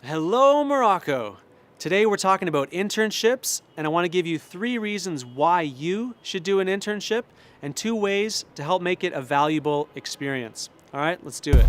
Hello, Morocco. Today we're talking about internships, and I want to give you 3 reasons why you should do an internship and 2 ways to help make it a valuable experience. All right, let's do it.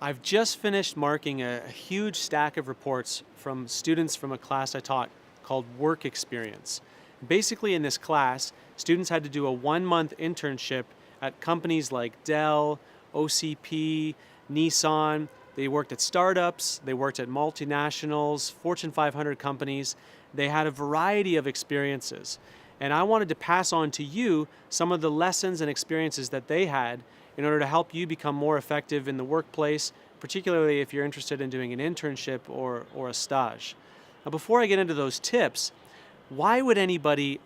I've just finished marking a huge stack of reports from students from a class I taught called Work Experience. Basically, in this class, students had to do a 1-month internship at companies like Dell, OCP, Nissan. They worked at startups, they worked at multinationals, Fortune 500 companies. They had a variety of experiences. And I wanted to pass on to you some of the lessons and experiences that they had in order to help you become more effective in the workplace, particularly if you're interested in doing an internship or a stage. Now, before I get into those tips, why would anybody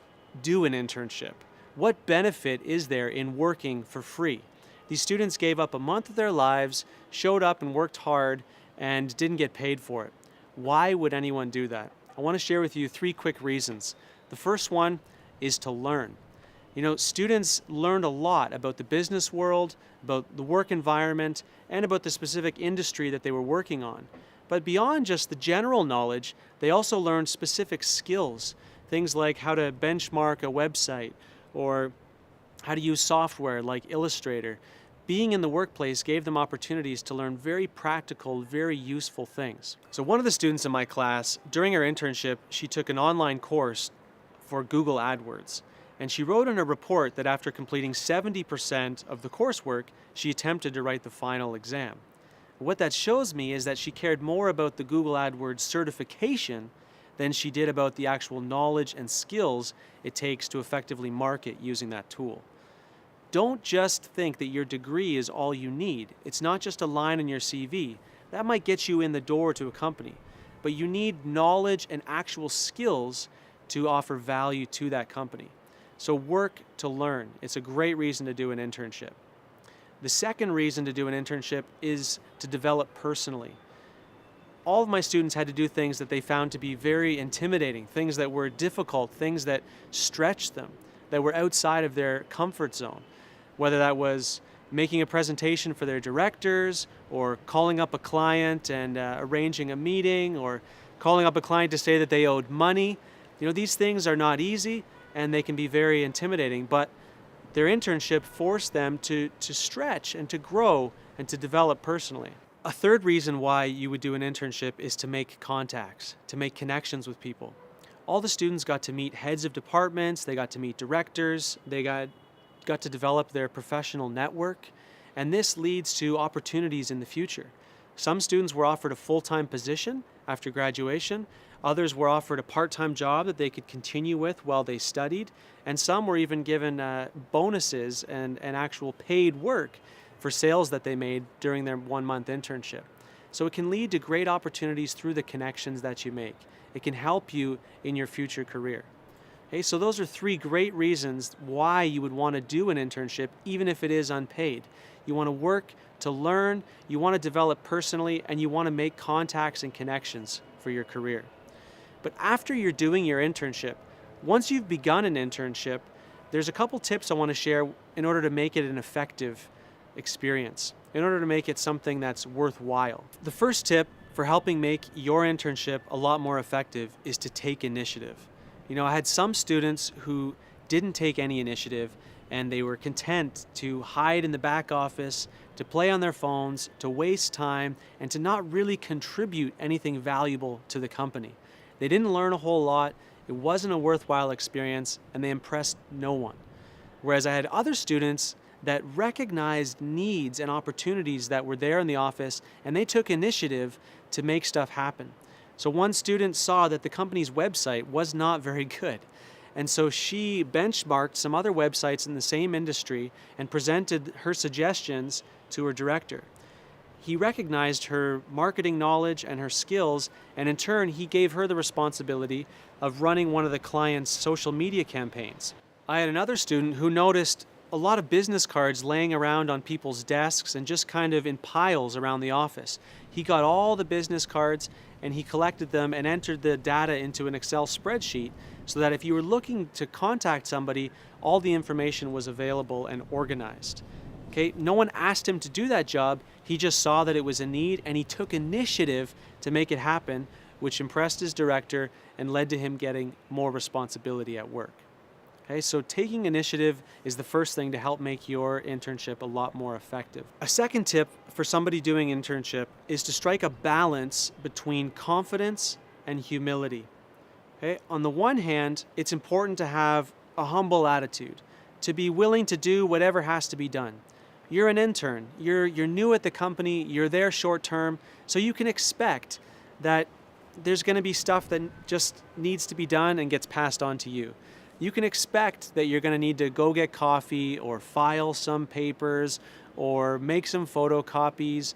do an internship? What benefit is there in working for free? These students gave up a month of their lives, showed up and worked hard, and didn't get paid for it. Why would anyone do that? I want to share with you 3 quick reasons. The first one is to learn. Students learned a lot about the business world, about the work environment, and about the specific industry that they were working on. But beyond just the general knowledge, they also learned specific skills, things like how to benchmark a website or how to use software like Illustrator. Being in the workplace gave them opportunities to learn very practical, very useful things. So one of the students in my class, during her internship, she took an online course for Google AdWords. And she wrote in a report that after completing 70% of the coursework, she attempted to write the final exam. What that shows me is that she cared more about the Google AdWords certification than she did about the actual knowledge and skills it takes to effectively market using that tool. Don't just think that your degree is all you need. It's not just a line in your CV. That might get you in the door to a company, but you need knowledge and actual skills to offer value to that company. So work to learn. It's a great reason to do an internship. The second reason to do an internship is to develop personally. All of my students had to do things that they found to be very intimidating, things that were difficult, things that stretched them, that were outside of their comfort zone. Whether that was making a presentation for their directors, or calling up a client and arranging a meeting, or calling up a client to say that they owed money. These things are not easy and they can be very intimidating, but their internship forced them to stretch and to grow and to develop personally. A third reason why you would do an internship is to make contacts, to make connections with people. All the students got to meet heads of departments, they got to meet directors, they got to develop their professional network, and this leads to opportunities in the future. Some students were offered a full-time position after graduation, others were offered a part-time job that they could continue with while they studied, and some were even given bonuses and actual paid work for sales that they made during their 1-month internship. So it can lead to great opportunities through the connections that you make. It can help you in your future career. Okay, so those are 3 great reasons why you would want to do an internship, even if it is unpaid. You want to work to learn, you want to develop personally, and you want to make contacts and connections for your career. But after you're doing your internship, once you've begun an internship, there's a couple tips I want to share in order to make it an effective experience, in order to make it something that's worthwhile. The first tip for helping make your internship a lot more effective is to take initiative. I had some students who didn't take any initiative and they were content to hide in the back office, to play on their phones, to waste time, and to not really contribute anything valuable to the company. They didn't learn a whole lot, it wasn't a worthwhile experience, and they impressed no one. Whereas I had other students that recognized needs and opportunities that were there in the office, and they took initiative to make stuff happen. So one student saw that the company's website was not very good, and so she benchmarked some other websites in the same industry and presented her suggestions to her director. He recognized her marketing knowledge and her skills, and in turn, he gave her the responsibility of running one of the client's social media campaigns. I had another student who noticed a lot of business cards laying around on people's desks and just kind of in piles around the office. He got all the business cards and he collected them and entered the data into an Excel spreadsheet so that if you were looking to contact somebody, all the information was available and organized. Okay, no one asked him to do that job. He just saw that it was a need and he took initiative to make it happen, which impressed his director and led to him getting more responsibility at work. Okay, so taking initiative is the first thing to help make your internship a lot more effective. A second tip for somebody doing internship is to strike a balance between confidence and humility. Okay? On the one hand, it's important to have a humble attitude, to be willing to do whatever has to be done. You're an intern, you're new at the company, you're there short term, so you can expect that there's going to be stuff that just needs to be done and gets passed on to you. You can expect that you're going to need to go get coffee or file some papers or make some photocopies.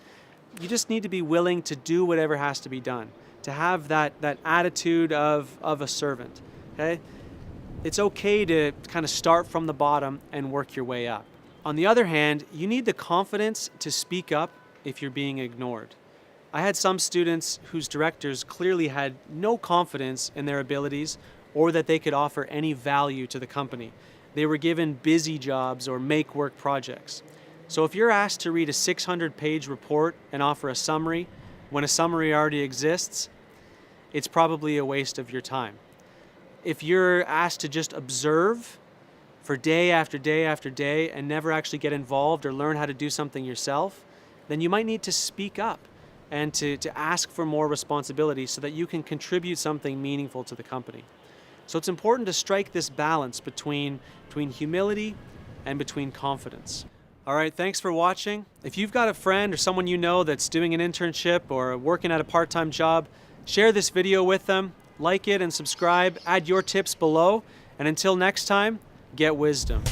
You just need to be willing to do whatever has to be done, to have that attitude of a servant. Okay? It's okay to kind of start from the bottom and work your way up. On the other hand, you need the confidence to speak up if you're being ignored. I had some students whose directors clearly had no confidence in their abilities or that they could offer any value to the company. They were given busy jobs or make work projects. So if you're asked to read a 600-page report and offer a summary when a summary already exists, it's probably a waste of your time. If you're asked to just observe for day after day after day and never actually get involved or learn how to do something yourself, then you might need to speak up and to ask for more responsibility so that you can contribute something meaningful to the company. So it's important to strike this balance between humility and between confidence. All right, thanks for watching. If you've got a friend or someone you know that's doing an internship or working at a part-time job, share this video with them, like it and subscribe, add your tips below, and until next time, get wisdom.